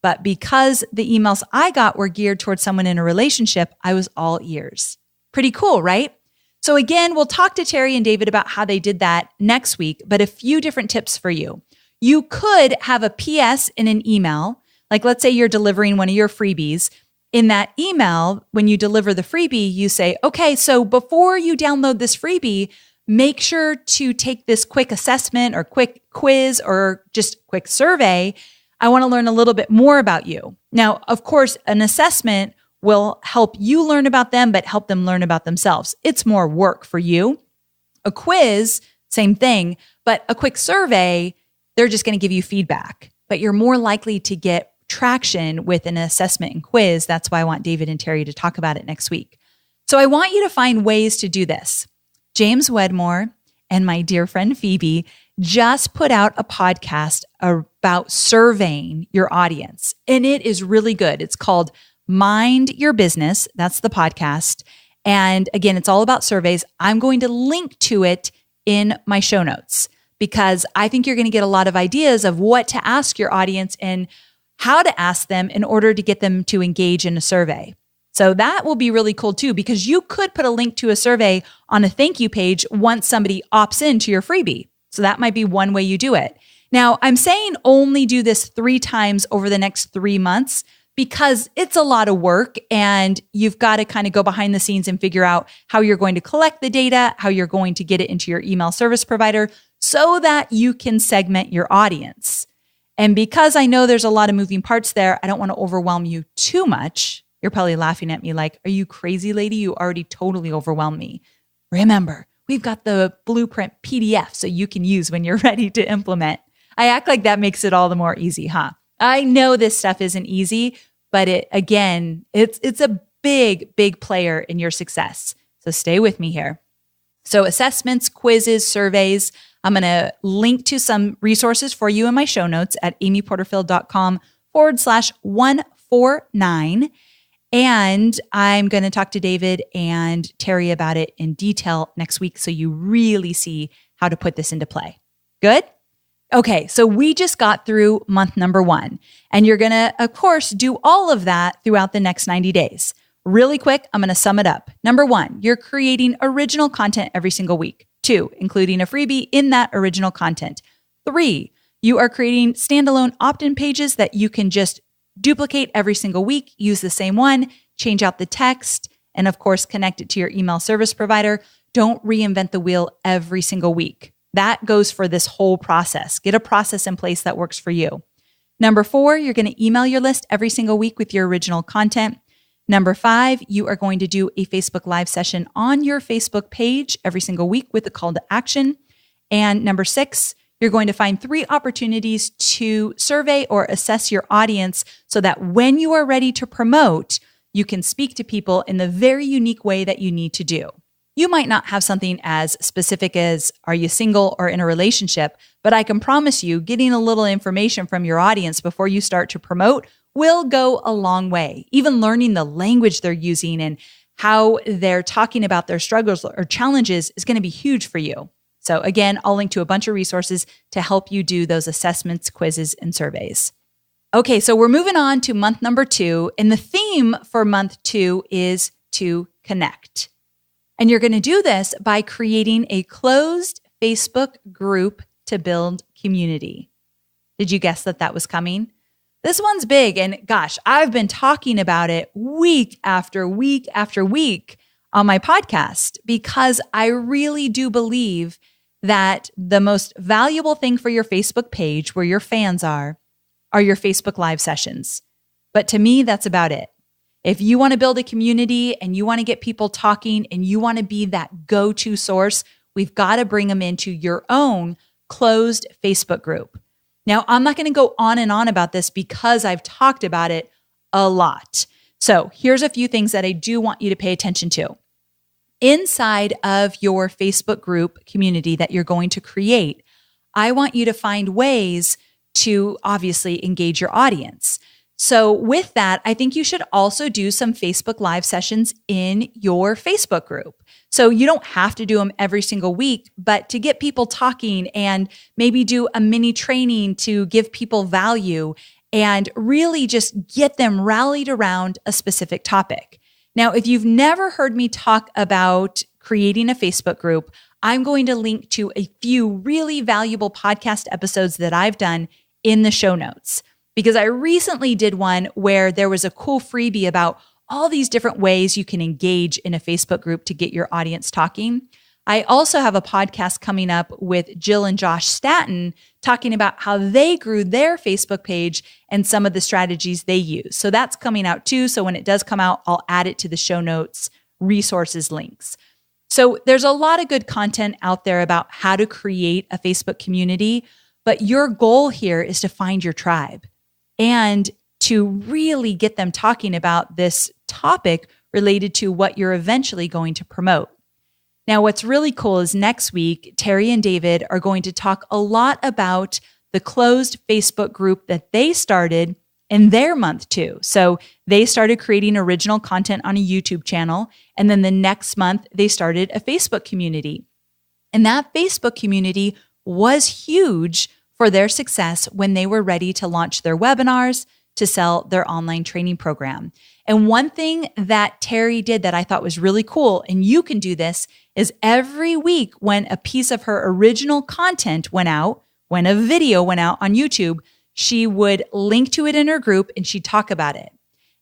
But because the emails I got were geared towards someone in a relationship, I was all ears. Pretty cool, right? So again, we'll talk to Terry and David about how they did that next week, but a few different tips for you. You could have a PS in an email. Like, let's say you're delivering one of your freebies. In that email, when you deliver the freebie, you say, okay, so before you download this freebie, make sure to take this quick assessment or quick quiz or just quick survey. I want to learn a little bit more about you. Now, of course, an assessment will help you learn about them, but help them learn about themselves. It's more work for you. A quiz, same thing, but a quick survey, they're just going to give you feedback, but you're more likely to get traction with an assessment and quiz. That's why I want David and Terry to talk about it next week. So I want you to find ways to do this. James Wedmore and my dear friend Phoebe just put out a podcast about surveying your audience, and it is really good. It's called Mind Your Business. That's the podcast. And again, it's all about surveys. I'm going to link to it in my show notes, because I think you're going to get a lot of ideas of what to ask your audience and how to ask them in order to get them to engage in a survey. So that will be really cool too, because you could put a link to a survey on a thank you page once somebody opts into your freebie. So that might be one way you do it. Now, I'm saying only do this 3 times over the next 3 months because it's a lot of work and you've got to kind of go behind the scenes and figure out how you're going to collect the data, how you're going to get it into your email service provider so that you can segment your audience. And because I know there's a lot of moving parts there, I don't want to overwhelm you too much. You're probably laughing at me like, are you crazy, lady? You already totally overwhelmed me. Remember, we've got the blueprint PDF so you can use when you're ready to implement. I act like that makes it all the more easy, huh? I know this stuff isn't easy, but it's a big, big player in your success. So stay with me here. So assessments, quizzes, surveys. I'm going to link to some resources for you in my show notes at amyporterfield.com/149. And I'm going to talk to David and Terry about it in detail next week so you really see how to put this into play. Good? Okay, so we just got through month number 1, and you're gonna, of course, do all of that throughout the next 90 days. Really quick, I'm gonna sum it up. Number 1, you're creating original content every single week. 2, including a freebie in that original content. 3, you are creating standalone opt-in pages that you can just duplicate every single week, use the same one, change out the text, and of course, connect it to your email service provider. Don't reinvent the wheel every single week. That goes for this whole process. Get a process in place that works for you. Number 4, you're going to email your list every single week with your original content. Number 5, you are going to do a Facebook Live session on your Facebook page every single week with a call to action. And number 6, you're going to find 3 opportunities to survey or assess your audience so that when you are ready to promote, you can speak to people in the very unique way that you need to do. You might not have something as specific as, are you single or in a relationship? But I can promise you, getting a little information from your audience before you start to promote will go a long way. Even learning the language they're using and how they're talking about their struggles or challenges is going to be huge for you. So again, I'll link to a bunch of resources to help you do those assessments, quizzes, and surveys. Okay, so we're moving on to month number 2, and the theme for month 2 is to connect. And you're going to do this by creating a closed Facebook group to build community. Did you guess that was coming? This one's big, and gosh, I've been talking about it week after week after week on my podcast because I really do believe that the most valuable thing for your Facebook page, where your fans are your Facebook Live sessions. But to me, that's about it. If you want to build a community and you want to get people talking and you want to be that go-to source, we've got to bring them into your own closed Facebook group. Now, I'm not going to go on and on about this because I've talked about it a lot. So here's a few things that I do want you to pay attention to. Inside of your Facebook group community that you're going to create, I want you to find ways to obviously engage your audience. So with that, I think you should also do some Facebook Live sessions in your Facebook group. So you don't have to do them every single week, but to get people talking and maybe do a mini training to give people value and really just get them rallied around a specific topic. Now, if you've never heard me talk about creating a Facebook group, I'm going to link to a few really valuable podcast episodes that I've done in the show notes. Because I recently did one where there was a cool freebie about all these different ways you can engage in a Facebook group to get your audience talking. I also have a podcast coming up with Jill and Josh Staton talking about how they grew their Facebook page and some of the strategies they use. So that's coming out too. So when it does come out, I'll add it to the show notes, resources, links. So there's a lot of good content out there about how to create a Facebook community, but your goal here is to find your tribe and to really get them talking about this topic related to what you're eventually going to promote. Now, what's really cool is next week, Terry and David are going to talk a lot about the closed Facebook group that they started in their month 2. So they started creating original content on a YouTube channel. And then the next month, they started a Facebook community. And that Facebook community was huge for their success when they were ready to launch their webinars, to sell their online training program. And one thing that Terry did that I thought was really cool, and you can do this, is every week when a piece of her original content went out, when a video went out on YouTube, she would link to it in her group and she'd talk about it.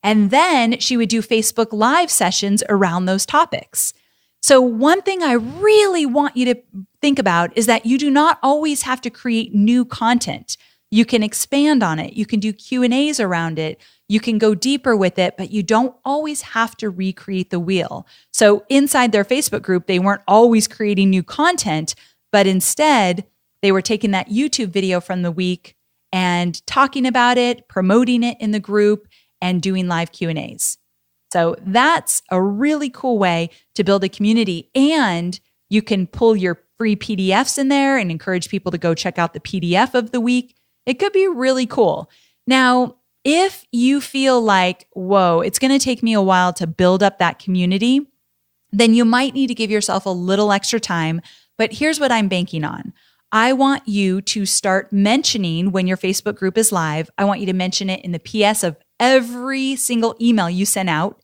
And then she would do Facebook Live sessions around those topics. So one thing I really want you to think about is that you do not always have to create new content. You can expand on it. You can do Q&As around it. You can go deeper with it, but you don't always have to recreate the wheel. So inside their Facebook group, they weren't always creating new content, but instead they were taking that YouTube video from the week and talking about it, promoting it in the group, and doing live Q&As. So that's a really cool way to build a community. And you can pull your free PDFs in there and encourage people to go check out the PDF of the week. It could be really cool. Now, if you feel like, whoa, it's going to take me a while to build up that community, then you might need to give yourself a little extra time. But here's what I'm banking on. I want you to start mentioning when your Facebook group is live. I want you to mention it in the PS of every single email you send out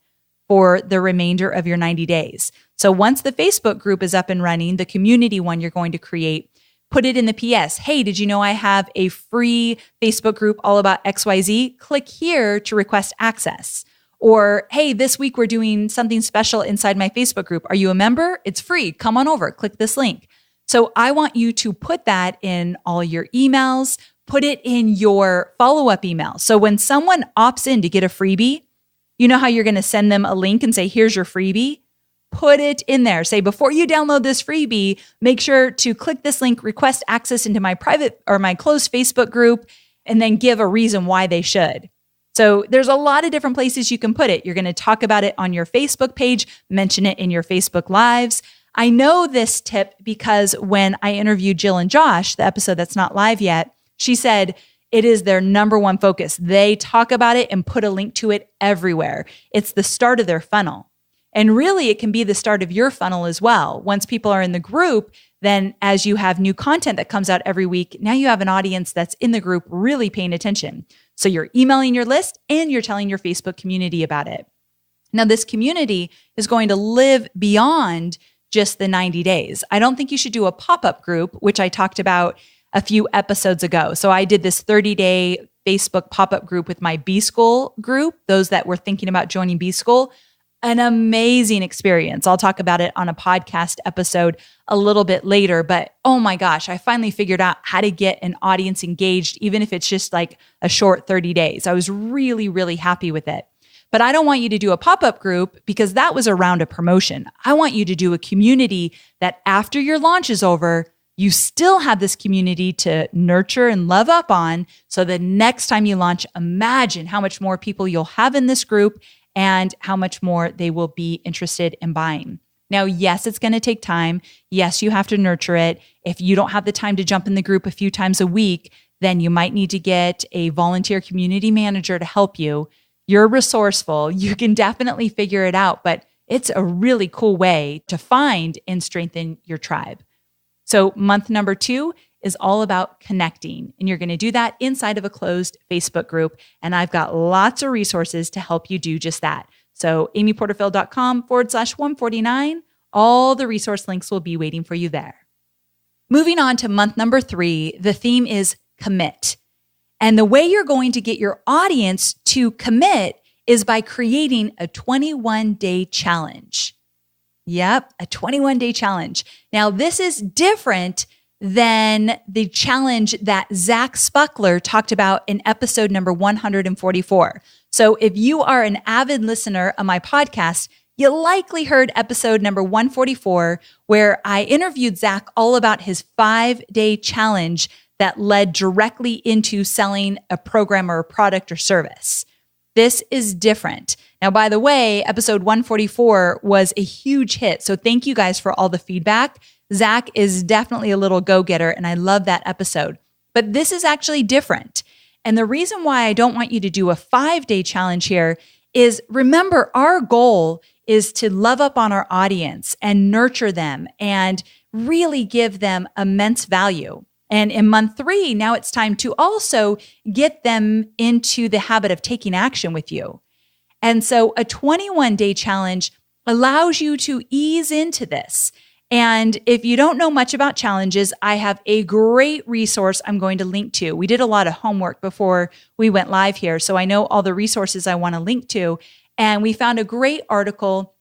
for the remainder of your 90 days. So once the Facebook group is up and running, the community one you're going to create, put it in the PS. Hey, did you know I have a free Facebook group all about XYZ? Click here to request access. Or, hey, this week we're doing something special inside my Facebook group. Are you a member? It's free. Come on over. Click this link. So I want you to put that in all your emails, put it in your follow-up email. So when someone opts in to get a freebie, you know how you're going to send them a link and say, here's your freebie? Put it in there. Say, before you download this freebie, make sure to click this link, request access into my private or my closed Facebook group, and then give a reason why they should. So there's a lot of different places you can put it. You're going to talk about it on your Facebook page, mention it in your Facebook Lives. I know this tip because when I interviewed Jill and Josh, the episode that's not live yet, she said it is their number one focus. They talk about it and put a link to it everywhere. It's the start of their funnel. And really, it can be the start of your funnel as well. Once people are in the group, then as you have new content that comes out every week, now you have an audience that's in the group really paying attention. So you're emailing your list and you're telling your Facebook community about it. Now, this community is going to live beyond just the 90 days. I don't think you should do a pop-up group, which I talked about a few episodes ago. So I did this 30-day Facebook pop-up group with my B-School group, those that were thinking about joining B-School. An amazing experience. I'll talk about it on a podcast episode a little bit later, but oh my gosh, I finally figured out how to get an audience engaged, even if it's just like a short 30 days. I was really, really happy with it. But I don't want you to do a pop-up group because that was around a promotion. I want you to do a community that after your launch is over, you still have this community to nurture and love up on. So the next time you launch, imagine how much more people you'll have in this group and how much more they will be interested in buying. Now, yes, it's going to take time. Yes, you have to nurture it. If you don't have the time to jump in the group a few times a week, then you might need to get a volunteer community manager to help you. You're resourceful. You can definitely figure it out, but it's a really cool way to find and strengthen your tribe. So month number 2 is all about connecting, and you're going to do that inside of a closed Facebook group. And I've got lots of resources to help you do just that. So amyporterfield.com/149, all the resource links will be waiting for you there. Moving on to month number 3, the theme is commit. And the way you're going to get your audience to commit is by creating a 21-day challenge. Yep, a 21-day challenge. Now, this is different than the challenge that Zach Spuckler talked about in episode number 144. So if you are an avid listener of my podcast, you likely heard episode number 144, where I interviewed Zach all about his 5-day challenge that led directly into selling a program or a product or service. This is different. Now, by the way, episode 144 was a huge hit. So thank you guys for all the feedback. Zach is definitely a little go-getter, and I love that episode. But this is actually different. And the reason why I don't want you to do a 5-day challenge here is, remember, our goal is to love up on our audience and nurture them and really give them immense value. And in month 3, now it's time to also get them into the habit of taking action with you. And so a 21-day challenge allows you to ease into this. And if you don't know much about challenges, I have a great resource I'm going to link to. We did a lot of homework before we went live here, so I know all the resources I want to link to. And we found a great article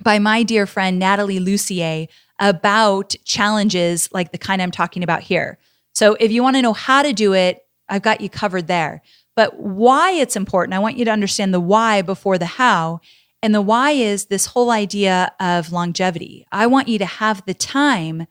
by my dear friend, Natalie Lucier, about challenges like the kind I'm talking about here. So if you want to know how to do it, I've got you covered there. But why it's important, I want you to understand the why before the how. And the why is this whole idea of longevity. I want you to have the time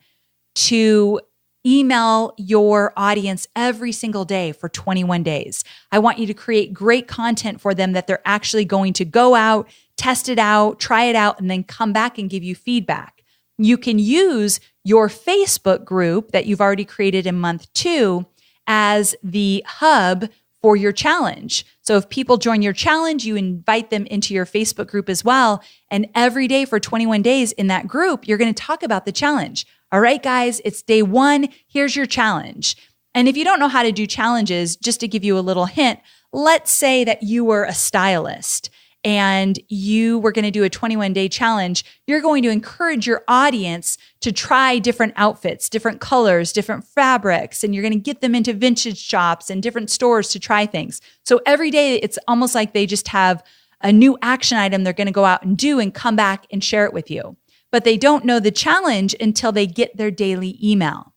to email your audience every single day for 21 days. I want you to create great content for them that they're actually going to go out, test it out, try it out, and then come back and give you feedback. You can use your Facebook group that you've already created in month 2 as the hub for your challenge. So if people join your challenge, you invite them into your Facebook group as well. And every day for 21 days in that group, you're going to talk about the challenge. All right, guys, it's day 1. Here's your challenge. And if you don't know how to do challenges, just to give you a little hint, let's say that you were a stylist and you were going to do a 21-day challenge. You're going to encourage your audience to try different outfits, different colors, different fabrics, and you're going to get them into vintage shops and different stores to try things. So every day, it's almost like they just have a new action item they're going to go out and do and come back and share it with you. But they don't know the challenge until they get their daily email.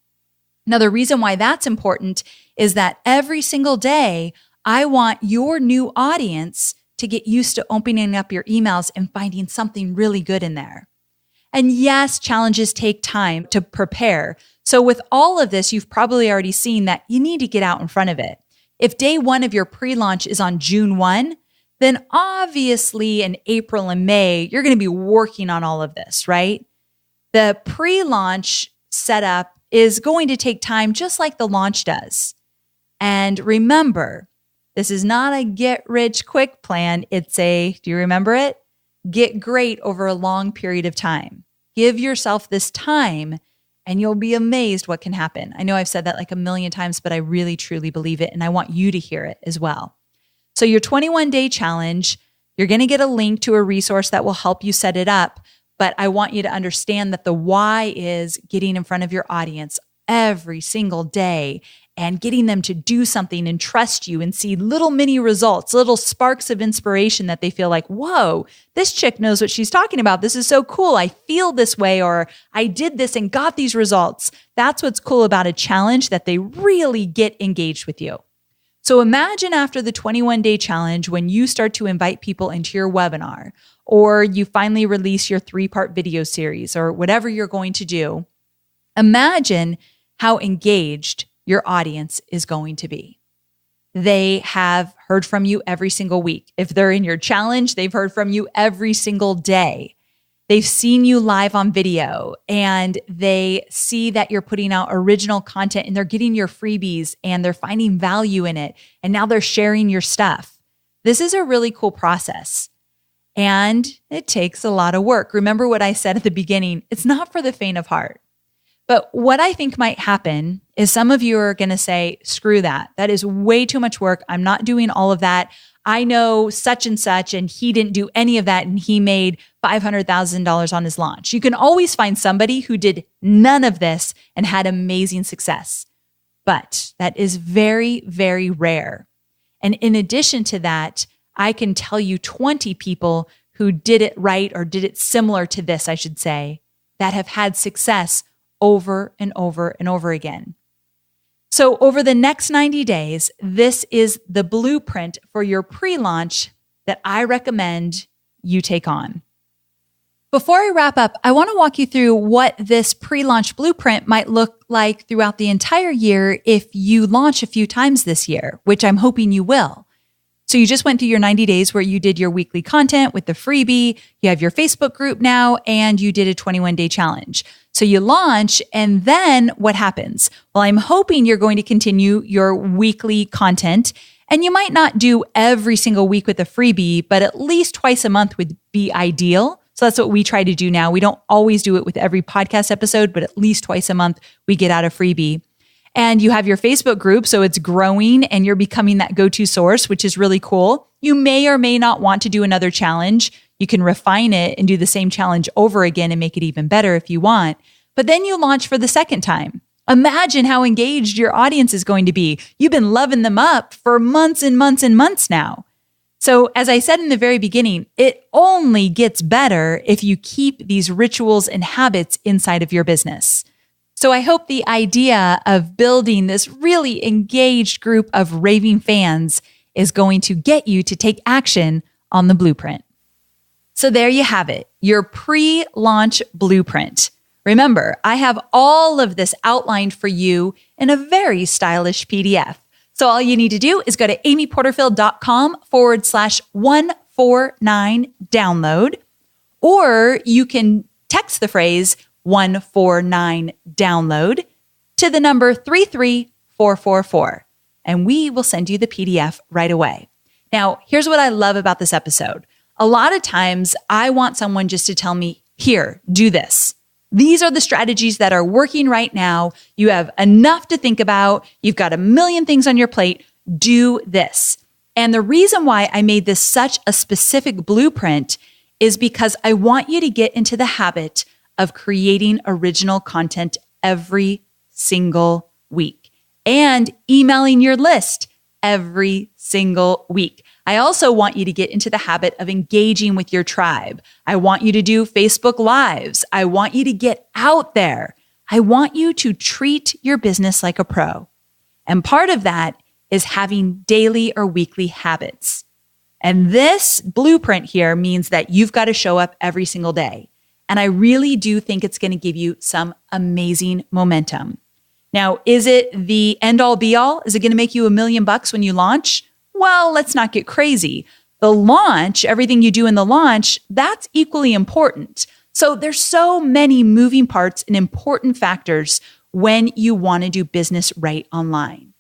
Now, the reason why that's important is that every single day, I want your new audience to get used to opening up your emails and finding something really good in there. And yes, challenges take time to prepare. So with all of this, you've probably already seen that you need to get out in front of it. If day 1 of your pre-launch is on June 1, then obviously in April and May, you're going to be working on all of this, right? The pre-launch setup is going to take time just like the launch does. And remember, this is not a get-rich-quick plan. It's do you remember it? Get great over a long period of time. Give yourself this time and you'll be amazed what can happen. I know I've said that like a million times, but I really, truly believe it. And I want you to hear it as well. So your 21-day challenge, you're going to get a link to a resource that will help you set it up. But I want you to understand that the why is getting in front of your audience every single day and getting them to do something and trust you and see little mini results, little sparks of inspiration that they feel like, whoa, this chick knows what she's talking about. This is so cool. I feel this way, or I did this and got these results. That's what's cool about a challenge, that they really get engaged with you. So imagine after the 21-day challenge, when you start to invite people into your webinar, or you finally release your 3-part video series, or whatever you're going to do, imagine how engaged your audience is going to be. They have heard from you every single week. If they're in your challenge, they've heard from you every single day. They've seen you live on video and they see that you're putting out original content and they're getting your freebies and they're finding value in it. And now they're sharing your stuff. This is a really cool process and it takes a lot of work. Remember what I said at the beginning, it's not for the faint of heart. But what I think might happen is some of you are going to say, screw that. That is way too much work. I'm not doing all of that. I know such and such, and he didn't do any of that, and he made $500,000 on his launch. You can always find somebody who did none of this and had amazing success. But that is very, very rare. And in addition to that, I can tell you 20 people who did it right, or did it similar to this, I should say, that have had success over and over and over again. So over the next 90 days, this is the blueprint for your pre-launch that I recommend you take on. Before I wrap up, I want to walk you through what this pre-launch blueprint might look like throughout the entire year if you launch a few times this year, which I'm hoping you will. So you just went through your 90 days where you did your weekly content with the freebie, you have your Facebook group now, and you did a 21-day challenge. So you launch, and then what happens? Well, I'm hoping you're going to continue your weekly content, and you might not do every single week with a freebie, but at least twice a month would be ideal. So that's what we try to do now. We don't always do it with every podcast episode, but at least twice a month we get out a freebie. And you have your Facebook group, so it's growing and you're becoming that go-to source, which is really cool. You may or may not want to do another challenge. You can refine it and do the same challenge over again and make it even better if you want. But then you launch for the second time. Imagine how engaged your audience is going to be. You've been loving them up for months and months and months now. So as I said in the very beginning, it only gets better if you keep these rituals and habits inside of your business. So I hope the idea of building this really engaged group of raving fans is going to get you to take action on the blueprint. So there you have it, your pre-launch blueprint. Remember, I have all of this outlined for you in a very stylish PDF. So all you need to do is go to amyporterfield.com/149 download, or you can text the phrase 149 download to the number 33444, and we will send you the PDF right away. Now, here's what I love about this episode. A lot of times I want someone just to tell me, here, do this. These are the strategies that are working right now. You have enough to think about. You've got a million things on your plate. Do this. And the reason why I made this such a specific blueprint is because I want you to get into the habit of creating original content every single week and emailing your list every single week. I also want you to get into the habit of engaging with your tribe. I want you to do Facebook Lives. I want you to get out there. I want you to treat your business like a pro. And part of that is having daily or weekly habits. And this blueprint here means that you've got to show up every single day. And I really do think it's going to give you some amazing momentum. Now, is it the end all be all? Is it going to make you $1 million when you launch? Well, let's not get crazy. The launch, everything you do in the launch, that's equally important. So there's so many moving parts and important factors when you want to do business right online.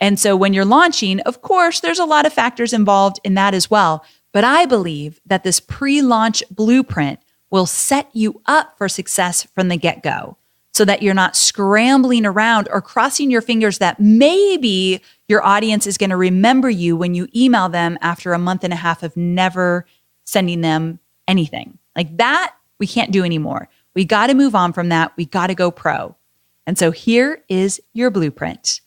And so when you're launching, of course, there's a lot of factors involved in that as well. But I believe that this pre-launch blueprint will set you up for success from the get-go so that you're not scrambling around or crossing your fingers that maybe your audience is going to remember you when you email them after a month and a half of never sending them anything. Like that, we can't do anymore. We got to move on from that. We got to go pro. And so here is your blueprint.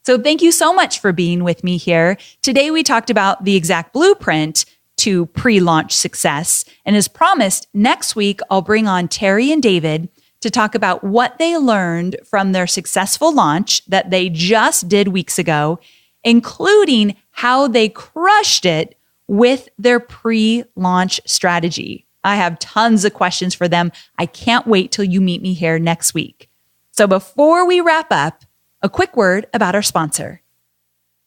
So thank you so much for being with me here. Today, we talked about the exact blueprint to pre-launch success. And as promised, next week, I'll bring on Terry and David to talk about what they learned from their successful launch that they just did weeks ago, including how they crushed it with their pre-launch strategy. I have tons of questions for them. I can't wait till you meet me here next week. So before we wrap up, a quick word about our sponsor.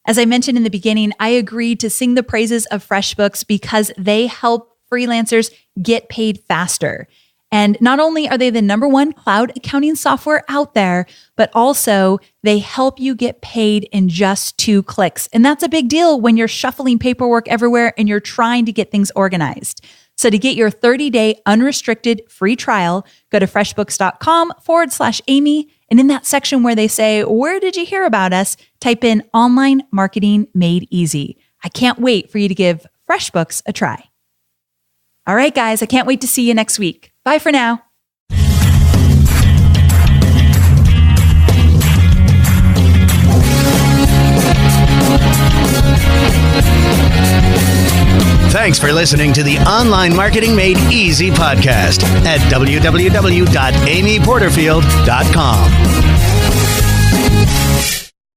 As I mentioned in the beginning, I agreed to sing the praises of FreshBooks because they help freelancers get paid faster. And not only are they the #1 cloud accounting software out there, but also they help you get paid in just 2 clicks. And that's a big deal when you're shuffling paperwork everywhere and you're trying to get things organized. So to get your 30-day unrestricted free trial, go to freshbooks.com/Amy. And in that section where they say, where did you hear about us? Type in online marketing made easy. I can't wait for you to give FreshBooks a try. All right, guys, I can't wait to see you next week. Bye for now. Thanks for listening to the Online Marketing Made Easy podcast at www.amyporterfield.com.